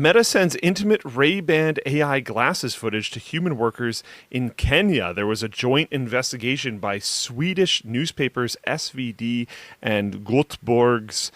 Meta sends intimate Ray-Ban AI glasses footage to human workers in Kenya. There was a joint investigation by Swedish newspapers SvD and Göteborgs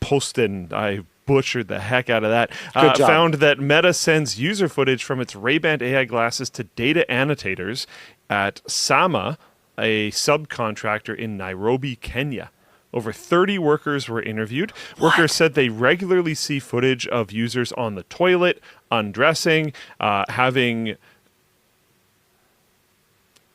Posten. I butchered the heck out of that. Good job. Found that Meta sends user footage from its Ray-Ban AI glasses to data annotators at Sama, a subcontractor in Nairobi, Kenya. Over 30 workers were interviewed. Workers said they regularly see footage of users on the toilet, undressing, having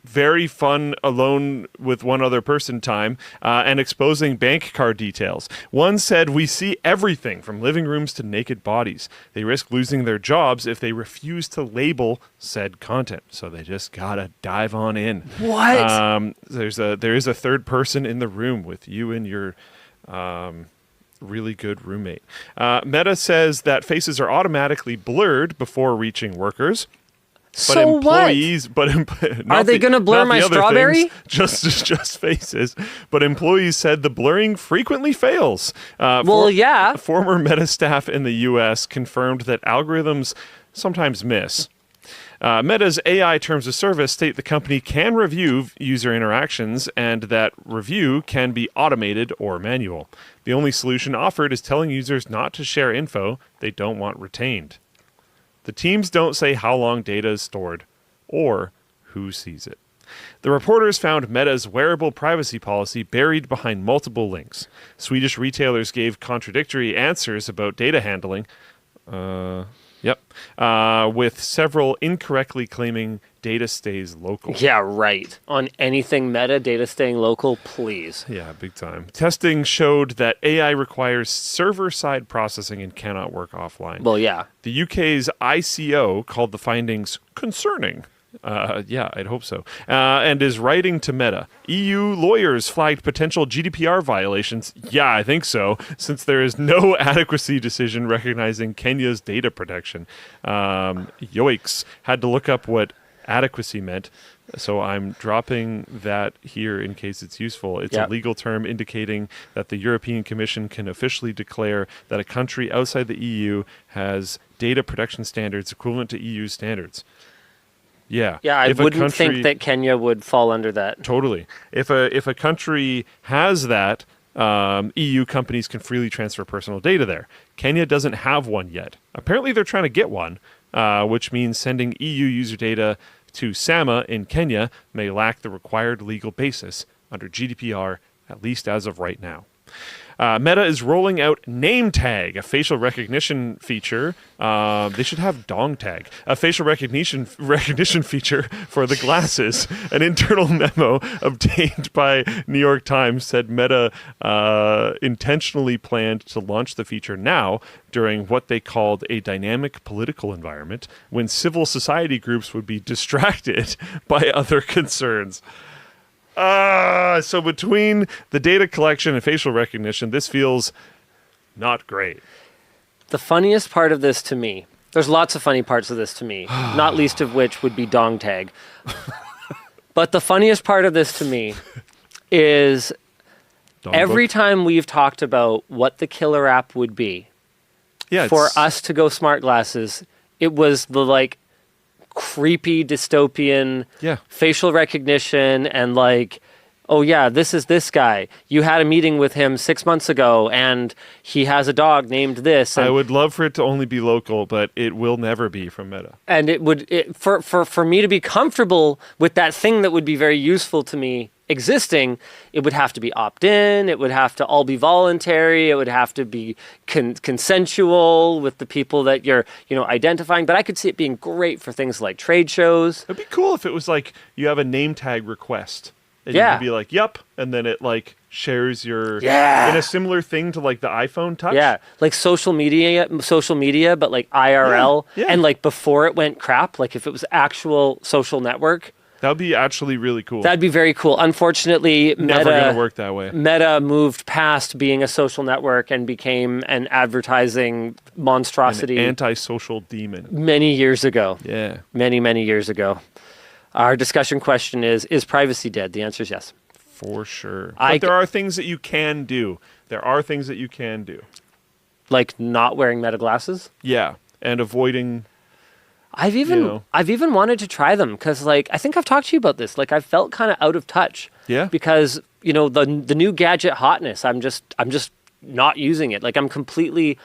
very fun alone with one other person time, and exposing bank card details. One said, "We see everything from living rooms to naked bodies. They risk losing their jobs if they refuse to label said content." So they just gotta dive on in. What? There is a third person in the room with you and your really good roommate. Meta says that faces are automatically blurred before reaching workers. But So employees, Are they going to blur my strawberry? Just faces. But employees said the blurring frequently fails. Yeah. Former Meta staff in the U.S. confirmed that algorithms sometimes miss. Meta's AI terms of service state the company can review user interactions and that review can be automated or manual. The only solution offered is telling users not to share info they don't want retained. The teams don't say how long data is stored or who sees it. The reporters found Meta's wearable privacy policy buried behind multiple links. Swedish retailers gave contradictory answers about data handling. With several incorrectly claiming data stays local. Yeah, right. On anything Meta, data staying local, please. Yeah, big time. Testing showed that AI requires server-side processing and cannot work offline. Well, yeah. The UK's ICO called the findings concerning. I'd hope so. And is writing to Meta. EU lawyers flagged potential GDPR violations. Yeah, I think so, since there is no adequacy decision recognizing Kenya's data protection. Yoicks. Had to look up what adequacy meant, so I'm dropping that here in case it's useful. It's a legal term indicating that the European Commission can officially declare that a country outside the EU has data protection standards equivalent to EU standards. Yeah. Yeah, I wouldn't think that Kenya would fall under that. Totally. If a country has that, EU companies can freely transfer personal data there. Kenya doesn't have one yet. Apparently they're trying to get one, which means sending EU user data to Sama in Kenya may lack the required legal basis under GDPR, at least as of right now. Meta is rolling out Name Tag, a facial recognition feature. They should have Dong Tag, a facial recognition feature for the glasses. An internal memo obtained by New York Times said Meta intentionally planned to launch the feature now during what they called a dynamic political environment when civil society groups would be distracted by other concerns. So between the data collection and facial recognition, this feels not great. The funniest part of this to me, there's lots of funny parts of this to me, not least of which would be Dong Tag. But the funniest part of this to me is every time we've talked about what the killer app would be for us to go smart glasses, it was the creepy dystopian facial recognition and oh yeah, this is this guy. You had a meeting with him 6 months ago and he has a dog named this. And I would love for it to only be local, but it will never be from Meta. And for me to be comfortable with that thing that would be very useful to me existing, it would have to be opt-in, it would have to all be voluntary, it would have to be consensual with the people that you're identifying. But I could see it being great for things like trade shows. It'd be cool if it was you have a name tag request. And you could be like, yep, and then it shares your in a similar thing to the iPhone Touch. Yeah, like social media, but IRL. Yeah. And before it went crap, if it was actual social network. That would be actually really cool. That'd be very cool. Unfortunately, never going to work that way. Meta moved past being a social network and became an advertising monstrosity. An antisocial demon. Many years ago. Yeah. Many, many years ago. Our discussion question is privacy dead? The answer is yes. For sure. But there are things that you can do. Like not wearing Meta glasses? Yeah. and avoiding. I've even wanted to try them because, like, I think I've talked to you about this. Like, I felt kind of out of touch. Yeah. Because the new gadget hotness, I'm just not using it. Like, I'm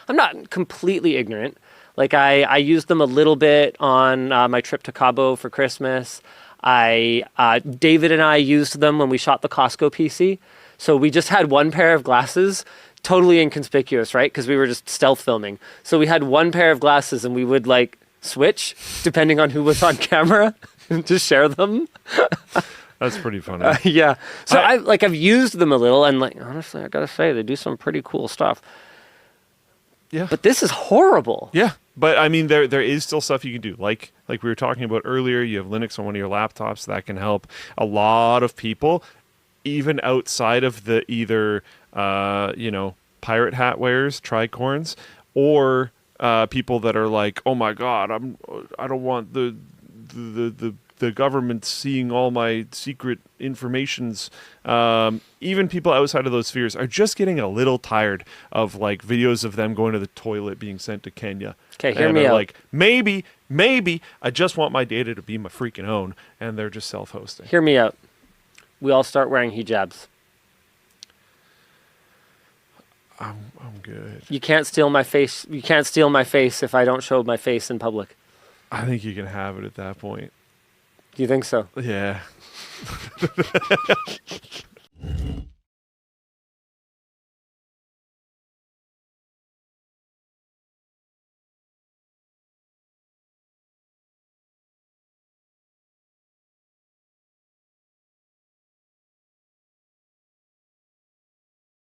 not completely ignorant. Like, I used them a little bit on my trip to Cabo for Christmas. David and I used them when we shot the Costco PC. So we just had one pair of glasses, totally inconspicuous, right? Because we were just stealth filming. So we had one pair of glasses and we would like switch depending on who was on camera to share them. That's pretty funny. Yeah. So I've used them a little, and like honestly, I gotta say they do some pretty cool stuff. Yeah. But this is horrible. Yeah. But I mean, there is still stuff you can do. Like we were talking about earlier, you have Linux on one of your laptops that can help a lot of people, even outside of the either pirate hat wearers, tricorns, or people that are like, oh my god, I don't want the government seeing all my secret informations. Even people outside of those spheres are just getting a little tired of like videos of them going to the toilet being sent to Kenya. Okay, hear me out. Like, maybe I just want my data to be my freaking own, and they're just self-hosting. Hear me out. We all start wearing hijabs. I'm good. You can't steal my face. You can't steal my face if I don't show my face in public. I think you can have it at that point. Do you think so? Yeah.